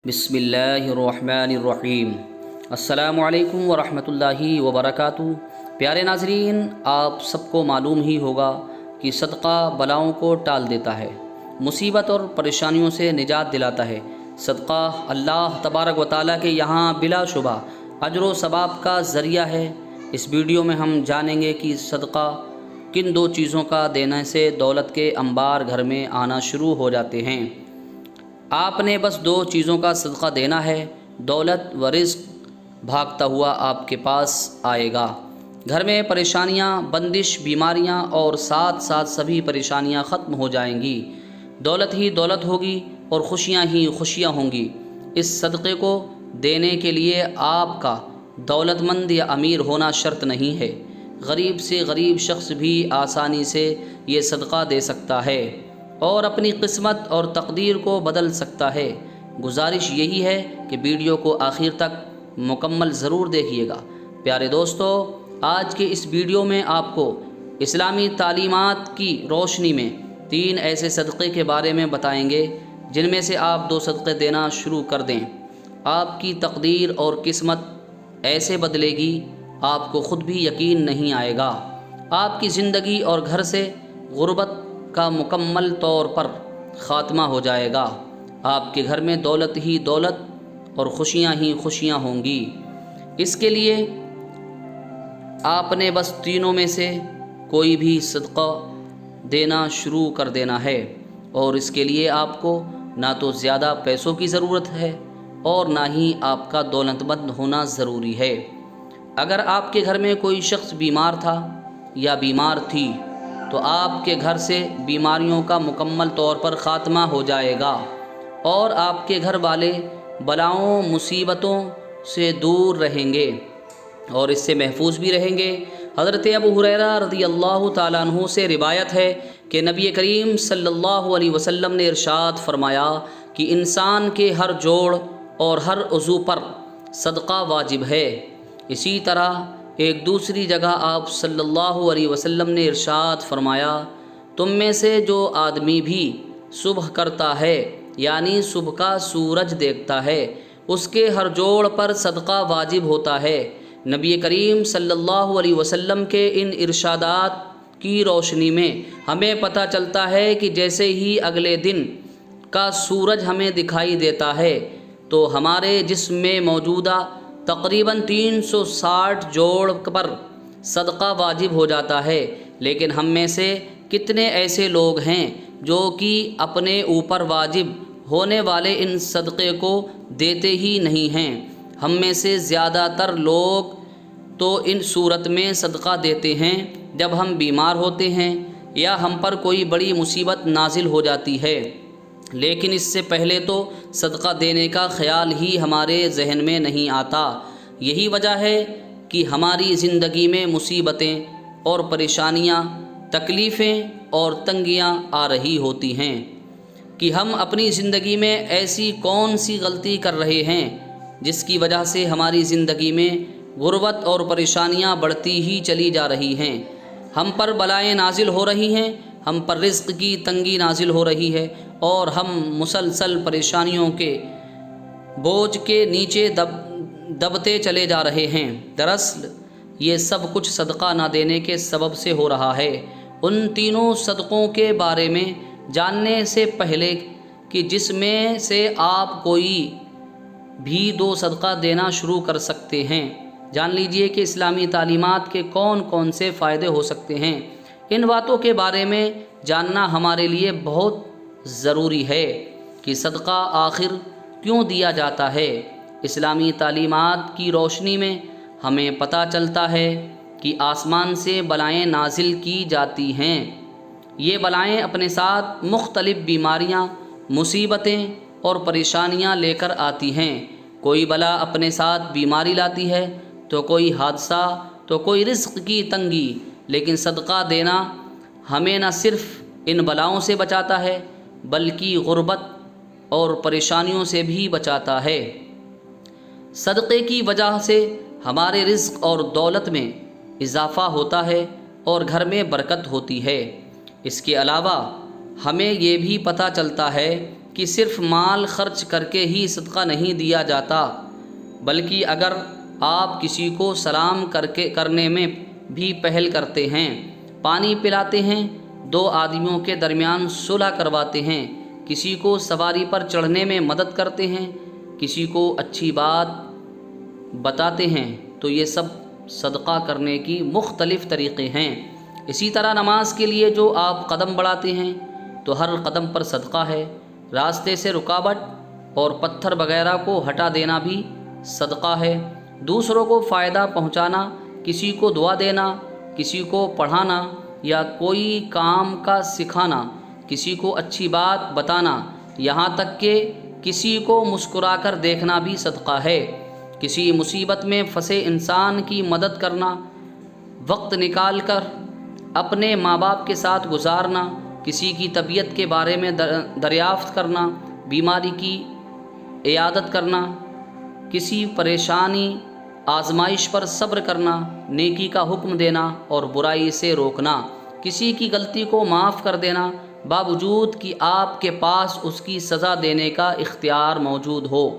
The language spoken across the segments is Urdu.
بسم اللہ الرحمن الرحیم۔ السلام علیکم ورحمۃ اللہ وبرکاتہ۔ پیارے ناظرین، آپ سب کو معلوم ہی ہوگا کہ صدقہ بلاؤں کو ٹال دیتا ہے، مصیبت اور پریشانیوں سے نجات دلاتا ہے۔ صدقہ اللہ تبارک و تعالیٰ کے یہاں بلا شبہ اجر و ثواب کا ذریعہ ہے۔ اس ویڈیو میں ہم جانیں گے کہ صدقہ کن دو چیزوں کا دینے سے دولت کے انبار گھر میں آنا شروع ہو جاتے ہیں۔ آپ نے بس دو چیزوں کا صدقہ دینا ہے، دولت و رزق بھاگتا ہوا آپ کے پاس آئے گا۔ گھر میں پریشانیاں، بندش، بیماریاں اور ساتھ ساتھ سبھی پریشانیاں ختم ہو جائیں گی۔ دولت ہی دولت ہوگی اور خوشیاں ہی خوشیاں ہوں گی۔ اس صدقے کو دینے کے لیے آپ کا دولت مند یا امیر ہونا شرط نہیں ہے۔ غریب سے غریب شخص بھی آسانی سے یہ صدقہ دے سکتا ہے اور اپنی قسمت اور تقدیر کو بدل سکتا ہے۔ گزارش یہی ہے کہ ویڈیو کو آخر تک مکمل ضرور دیکھیے گا۔ پیارے دوستو، آج کے اس ویڈیو میں آپ کو اسلامی تعلیمات کی روشنی میں 3 ایسے صدقے کے بارے میں بتائیں گے جن میں سے آپ 2 صدقے دینا شروع کر دیں۔ آپ کی تقدیر اور قسمت ایسے بدلے گی، آپ کو خود بھی یقین نہیں آئے گا۔ آپ کی زندگی اور گھر سے غربت کا مکمل طور پر خاتمہ ہو جائے گا۔ آپ کے گھر میں دولت ہی دولت اور خوشیاں ہی خوشیاں ہوں گی۔ اس کے لیے آپ نے بس تینوں میں سے کوئی بھی صدقہ دینا شروع کر دینا ہے، اور اس کے لیے آپ کو نہ تو زیادہ پیسوں کی ضرورت ہے اور نہ ہی آپ کا دولت مند ہونا ضروری ہے۔ اگر آپ کے گھر میں کوئی شخص بیمار تھا یا بیمار تھی تو آپ کے گھر سے بیماریوں کا مکمل طور پر خاتمہ ہو جائے گا اور آپ کے گھر والے بلاؤں مصیبتوں سے دور رہیں گے اور اس سے محفوظ بھی رہیں گے۔ حضرت ابو ہریرہ رضی اللہ تعالیٰ عنہ سے روایت ہے کہ نبی کریم صلی اللہ علیہ وسلم نے ارشاد فرمایا کہ انسان کے ہر جوڑ اور ہر عضو پر صدقہ واجب ہے۔ اسی طرح ایک دوسری جگہ آپ صلی اللہ علیہ وسلم نے ارشاد فرمایا، تم میں سے جو آدمی بھی صبح کرتا ہے یعنی صبح کا سورج دیکھتا ہے، اس کے ہر جوڑ پر صدقہ واجب ہوتا ہے۔ نبی کریم صلی اللہ علیہ وسلم کے ان ارشادات کی روشنی میں ہمیں پتہ چلتا ہے کہ جیسے ہی اگلے دن کا سورج ہمیں دکھائی دیتا ہے تو ہمارے جسم میں موجودہ تقریباً 360 جوڑ پر صدقہ واجب ہو جاتا ہے۔ لیکن ہم میں سے کتنے ایسے لوگ ہیں جو کہ اپنے اوپر واجب ہونے والے ان صدقے کو دیتے ہی نہیں ہیں۔ ہم میں سے زیادہ تر لوگ تو ان صورت میں صدقہ دیتے ہیں جب ہم بیمار ہوتے ہیں یا ہم پر کوئی بڑی مصیبت نازل ہو جاتی ہے، لیکن اس سے پہلے تو صدقہ دینے کا خیال ہی ہمارے ذہن میں نہیں آتا۔ یہی وجہ ہے کہ ہماری زندگی میں مصیبتیں اور پریشانیاں، تکلیفیں اور تنگیاں آ رہی ہوتی ہیں کہ ہم اپنی زندگی میں ایسی کون سی غلطی کر رہے ہیں جس کی وجہ سے ہماری زندگی میں غربت اور پریشانیاں بڑھتی ہی چلی جا رہی ہیں۔ ہم پر بلائیں نازل ہو رہی ہیں، ہم پر رزق کی تنگی نازل ہو رہی ہے اور ہم مسلسل پریشانیوں کے بوجھ کے نیچے دبتے چلے جا رہے ہیں۔ دراصل یہ سب کچھ صدقہ نہ دینے کے سبب سے ہو رہا ہے۔ ان تینوں صدقوں کے بارے میں جاننے سے پہلے کہ جس میں سے آپ کوئی بھی 2 صدقہ دینا شروع کر سکتے ہیں، جان لیجئے کہ اسلامی تعلیمات کے کون کون سے فائدے ہو سکتے ہیں۔ ان باتوں کے بارے میں جاننا ہمارے لیے بہت ضروری ہے کہ صدقہ آخر کیوں دیا جاتا ہے۔ اسلامی تعلیمات کی روشنی میں ہمیں پتہ چلتا ہے کہ آسمان سے بلائیں نازل کی جاتی ہیں۔ یہ بلائیں اپنے ساتھ مختلف بیماریاں، مصیبتیں اور پریشانیاں لے کر آتی ہیں۔ کوئی بلا اپنے ساتھ بیماری لاتی ہے تو کوئی حادثہ، تو کوئی رزق کی تنگی، لیکن صدقہ دینا ہمیں نہ صرف ان بلاؤں سے بچاتا ہے بلکہ غربت اور پریشانیوں سے بھی بچاتا ہے۔ صدقے کی وجہ سے ہمارے رزق اور دولت میں اضافہ ہوتا ہے اور گھر میں برکت ہوتی ہے۔ اس کے علاوہ ہمیں یہ بھی پتہ چلتا ہے کہ صرف مال خرچ کر کے ہی صدقہ نہیں دیا جاتا، بلکہ اگر آپ کسی کو سلام کرنے میں بھی پہل کرتے ہیں، پانی پلاتے ہیں، دو آدمیوں کے درمیان صلح کرواتے ہیں، کسی کو سواری پر چڑھنے میں مدد کرتے ہیں، کسی کو اچھی بات بتاتے ہیں، تو یہ سب صدقہ کرنے کی مختلف طریقے ہیں۔ اسی طرح نماز کے لیے جو آپ قدم بڑھاتے ہیں تو ہر قدم پر صدقہ ہے۔ راستے سے رکاوٹ اور پتھر وغیرہ کو ہٹا دینا بھی صدقہ ہے۔ دوسروں کو فائدہ پہنچانا، کسی کو دعا دینا، کسی کو پڑھانا یا کوئی کام کا سکھانا، کسی کو اچھی بات بتانا، یہاں تک کہ کسی کو مسکرا کر دیکھنا بھی صدقہ ہے۔ کسی مصیبت میں پھنسے انسان کی مدد کرنا، وقت نکال کر اپنے ماں باپ کے ساتھ گزارنا، کسی کی طبیعت کے بارے میں دریافت کرنا، بیماری کی عیادت کرنا، کسی پریشانی آزمائش پر صبر کرنا، نیکی کا حکم دینا اور برائی سے روکنا، کسی کی غلطی کو معاف کر دینا باوجود کہ آپ کے پاس اس کی سزا دینے کا اختیار موجود ہو،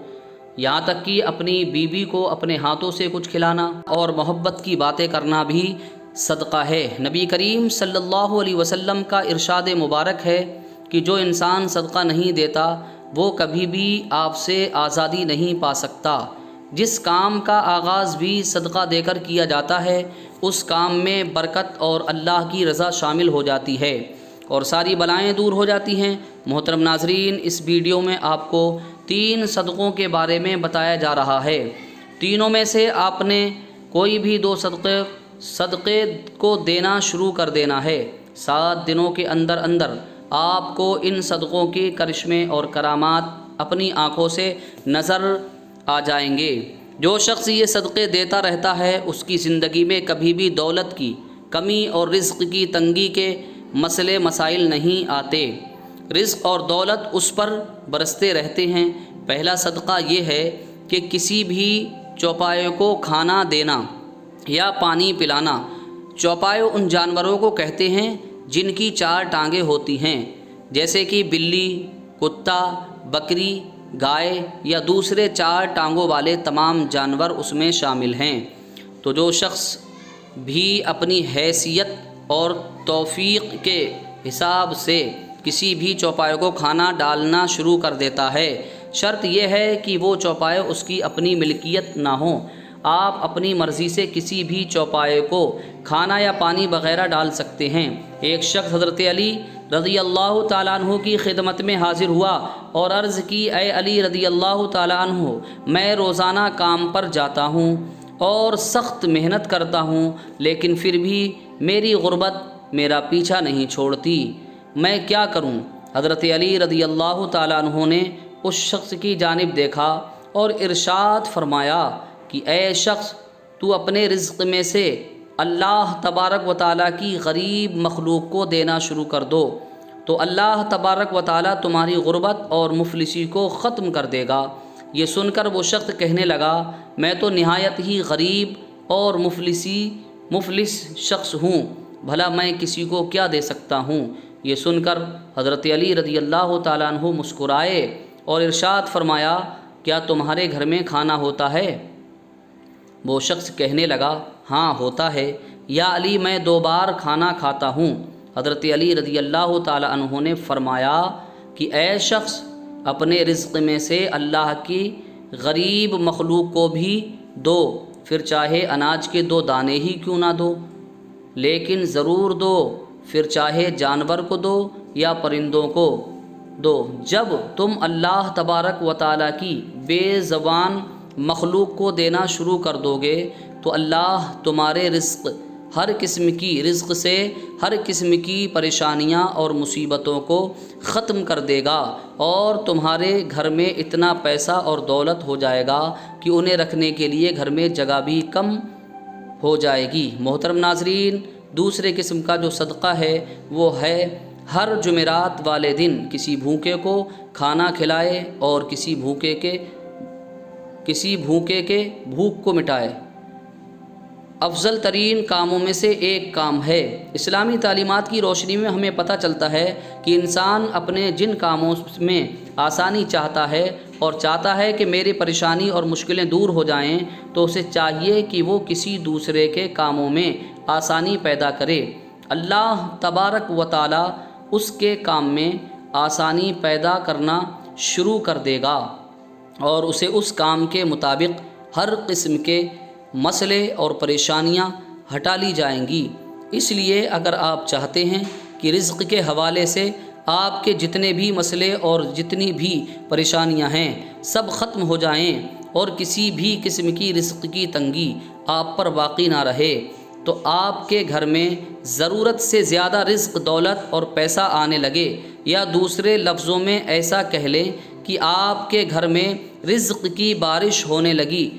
یہاں تک کہ اپنی بیوی کو اپنے ہاتھوں سے کچھ کھلانا اور محبت کی باتیں کرنا بھی صدقہ ہے۔ نبی کریم صلی اللہ علیہ وسلم کا ارشاد مبارک ہے کہ جو انسان صدقہ نہیں دیتا وہ کبھی بھی آپ سے آزادی نہیں پا سکتا۔ جس کام کا آغاز بھی صدقہ دے کر کیا جاتا ہے اس کام میں برکت اور اللہ کی رضا شامل ہو جاتی ہے اور ساری بلائیں دور ہو جاتی ہیں۔ محترم ناظرین، اس ویڈیو میں آپ کو 3 صدقوں کے بارے میں بتایا جا رہا ہے۔ تینوں میں سے آپ نے کوئی بھی 2 صدقے کو دینا شروع کر دینا ہے۔ 7 دنوں کے اندر اندر آپ کو ان صدقوں کے کرشمے اور کرامات اپنی آنکھوں سے نظر آ جائیں گے۔ جو شخص یہ صدقے دیتا رہتا ہے اس کی زندگی میں کبھی بھی دولت کی کمی اور رزق کی تنگی کے مسئلے مسائل نہیں آتے، رزق اور دولت اس پر برستے رہتے ہیں۔ پہلا صدقہ یہ ہے کہ کسی بھی چوپائے کو کھانا دینا یا پانی پلانا۔ چوپائے ان جانوروں کو کہتے ہیں جن کی 4 ٹانگیں ہوتی ہیں، جیسے کہ بلی، کتا، بکری، گائے یا دوسرے 4 ٹانگوں والے تمام جانور اس میں شامل ہیں۔ تو جو شخص بھی اپنی حیثیت اور توفیق کے حساب سے کسی بھی چوپائے کو کھانا ڈالنا شروع کر دیتا ہے، شرط یہ ہے کہ وہ چوپائے اس کی اپنی ملکیت نہ ہوں۔ آپ اپنی مرضی سے کسی بھی چوپائے کو کھانا یا پانی وغیرہ ڈال سکتے ہیں۔ ایک شخص حضرت علی رضی اللہ تعالیٰ عنہ کی خدمت میں حاضر ہوا اور عرض کی، اے علی رضی اللہ تعالیٰ عنہ، میں روزانہ کام پر جاتا ہوں اور سخت محنت کرتا ہوں، لیکن پھر بھی میری غربت میرا پیچھا نہیں چھوڑتی، میں کیا کروں؟ حضرت علی رضی اللہ تعالیٰ عنہ نے اس شخص کی جانب دیکھا اور ارشاد فرمایا کہ اے شخص، تو اپنے رزق میں سے اللہ تبارک و تعالیٰ کی غریب مخلوق کو دینا شروع کر دو، تو اللہ تبارک و تعالیٰ تمہاری غربت اور مفلسی کو ختم کر دے گا۔ یہ سن کر وہ شخص کہنے لگا، میں تو نہایت ہی غریب اور مفلس شخص ہوں، بھلا میں کسی کو کیا دے سکتا ہوں؟ یہ سن کر حضرت علی رضی اللہ تعالیٰ عنہ مسکرائے اور ارشاد فرمایا، کیا تمہارے گھر میں کھانا ہوتا ہے؟ وہ شخص کہنے لگا، ہاں ہوتا ہے یا علی، میں 2 بار کھانا کھاتا ہوں۔ حضرت علی رضی اللہ تعالیٰ عنہ نے فرمایا کہ اے شخص، اپنے رزق میں سے اللہ کی غریب مخلوق کو بھی دو، پھر چاہے اناج کے 2 دانے ہی کیوں نہ دو، لیکن ضرور دو، پھر چاہے جانور کو دو یا پرندوں کو دو۔ جب تم اللہ تبارک و تعالیٰ کی بے زبان مخلوق کو دینا شروع کر دو گے تو اللہ تمہارے رزق سے ہر قسم کی پریشانیاں اور مصیبتوں کو ختم کر دے گا، اور تمہارے گھر میں اتنا پیسہ اور دولت ہو جائے گا کہ انہیں رکھنے کے لیے گھر میں جگہ بھی کم ہو جائے گی۔ محترم ناظرین، دوسرے قسم کا جو صدقہ ہے وہ ہے ہر جمعرات والے دن کسی بھوکے کو کھانا کھلائے اور کسی بھوکے کے بھوک کو مٹائے۔ افضل ترین کاموں میں سے ایک کام ہے۔ اسلامی تعلیمات کی روشنی میں ہمیں پتہ چلتا ہے کہ انسان اپنے جن کاموں میں آسانی چاہتا ہے اور چاہتا ہے کہ میری پریشانی اور مشکلیں دور ہو جائیں، تو اسے چاہیے کہ وہ کسی دوسرے کے کاموں میں آسانی پیدا کرے۔ اللہ تبارک و تعالی اس کے کام میں آسانی پیدا کرنا شروع کر دے گا اور اسے اس کام کے مطابق ہر قسم کے مسئلے اور پریشانیاں ہٹا لی جائیں گی۔ اس لیے اگر آپ چاہتے ہیں کہ رزق کے حوالے سے آپ کے جتنے بھی مسئلے اور جتنی بھی پریشانیاں ہیں سب ختم ہو جائیں اور کسی بھی قسم کی رزق کی تنگی آپ پر باقی نہ رہے، تو آپ کے گھر میں ضرورت سے زیادہ رزق، دولت اور پیسہ آنے لگے، یا دوسرے لفظوں میں ایسا کہہ لیں کہ آپ کے گھر میں رزق کی بارش ہونے لگی،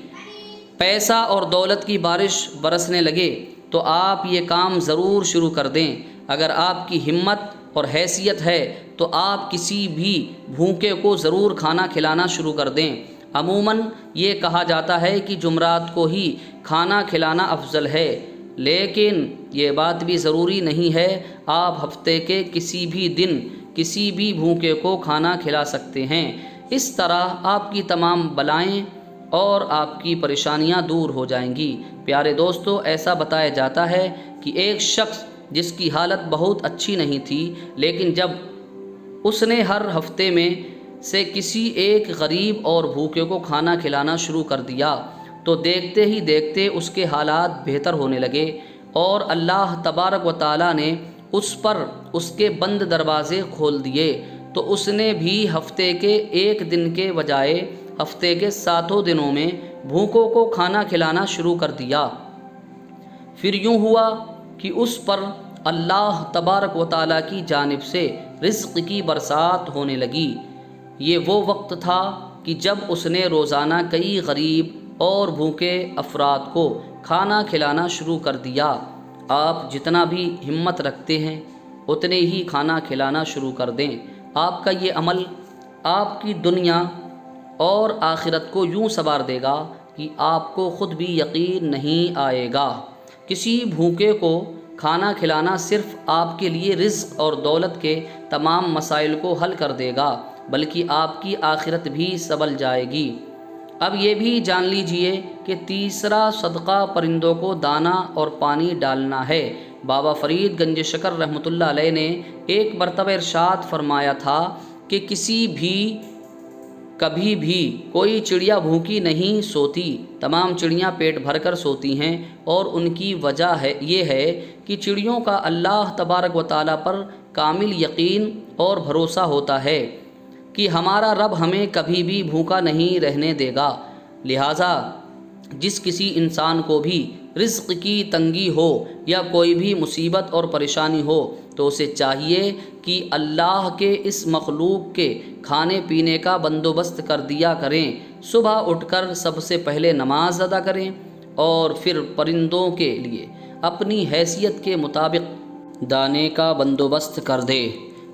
پیسہ اور دولت کی بارش برسنے لگے، تو آپ یہ کام ضرور شروع کر دیں۔ اگر آپ کی ہمت اور حیثیت ہے تو آپ کسی بھی بھوکے کو ضرور کھانا کھلانا شروع کر دیں۔ عموماً یہ کہا جاتا ہے کہ جمعرات کو ہی کھانا کھلانا افضل ہے، لیکن یہ بات بھی ضروری نہیں ہے۔ آپ ہفتے کے کسی بھی دن کسی بھی بھوکے کو کھانا کھلا سکتے ہیں۔ اس طرح آپ کی تمام بلائیں اور آپ کی پریشانیاں دور ہو جائیں گی۔ پیارے دوستو، ایسا بتایا جاتا ہے کہ ایک شخص جس کی حالت بہت اچھی نہیں تھی، لیکن جب اس نے ہر ہفتے میں سے کسی ایک غریب اور بھوکے کو کھانا کھلانا شروع کر دیا، تو دیکھتے ہی دیکھتے اس کے حالات بہتر ہونے لگے اور اللہ تبارک و تعالیٰ نے اس پر اس کے بند دروازے کھول دیے، تو اس نے بھی ہفتے کے ایک دن کے بجائے ہفتے کے 7 دنوں میں بھوکوں کو کھانا کھلانا شروع کر دیا۔ پھر یوں ہوا کہ اس پر اللہ تبارک و تعالیٰ کی جانب سے رزق کی برسات ہونے لگی۔ یہ وہ وقت تھا کہ جب اس نے روزانہ کئی غریب اور بھوکے افراد کو کھانا کھلانا شروع کر دیا۔ آپ جتنا بھی ہمت رکھتے ہیں اتنے ہی کھانا کھلانا شروع کر دیں۔ آپ کا یہ عمل آپ کی دنیا اور آخرت کو یوں سنوار دے گا کہ آپ کو خود بھی یقین نہیں آئے گا۔ کسی بھوکے کو کھانا کھلانا صرف آپ کے لیے رزق اور دولت کے تمام مسائل کو حل کر دے گا، بلکہ آپ کی آخرت بھی سنبھل جائے گی۔ اب یہ بھی جان لیجئے کہ تیسرا صدقہ پرندوں کو دانہ اور پانی ڈالنا ہے۔ بابا فرید گنج شکر رحمۃ اللہ علیہ نے ایک مرتبہ ارشاد فرمایا تھا کہ کبھی بھی کوئی چڑیا بھوکی نہیں سوتی، تمام چڑیاں پیٹ بھر کر سوتی ہیں، اور ان کی وجہ یہ ہے کہ چڑیوں کا اللہ تبارک و تعالیٰ پر کامل یقین اور بھروسہ ہوتا ہے کہ ہمارا رب ہمیں کبھی بھی بھوکا نہیں رہنے دے گا۔ لہٰذا جس کسی انسان کو بھی رزق کی تنگی ہو یا کوئی بھی مصیبت اور پریشانی ہو، تو اسے چاہیے کہ اللہ کے اس مخلوق کے کھانے پینے کا بندوبست کر دیا کریں۔ صبح اٹھ کر سب سے پہلے نماز ادا کریں اور پھر پرندوں کے لیے اپنی حیثیت کے مطابق دانے کا بندوبست کر دے۔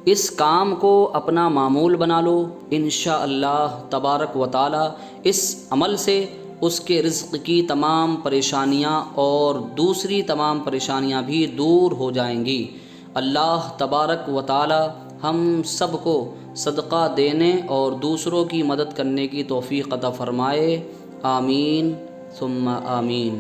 اس کام کو اپنا معمول بنا لو، انشاءاللہ تبارک و تعالی اس عمل سے اس کے رزق کی تمام پریشانیاں اور دوسری تمام پریشانیاں بھی دور ہو جائیں گی۔ اللہ تبارک و تعالی ہم سب کو صدقہ دینے اور دوسروں کی مدد کرنے کی توفیق عطا فرمائے۔ آمین ثم آمین۔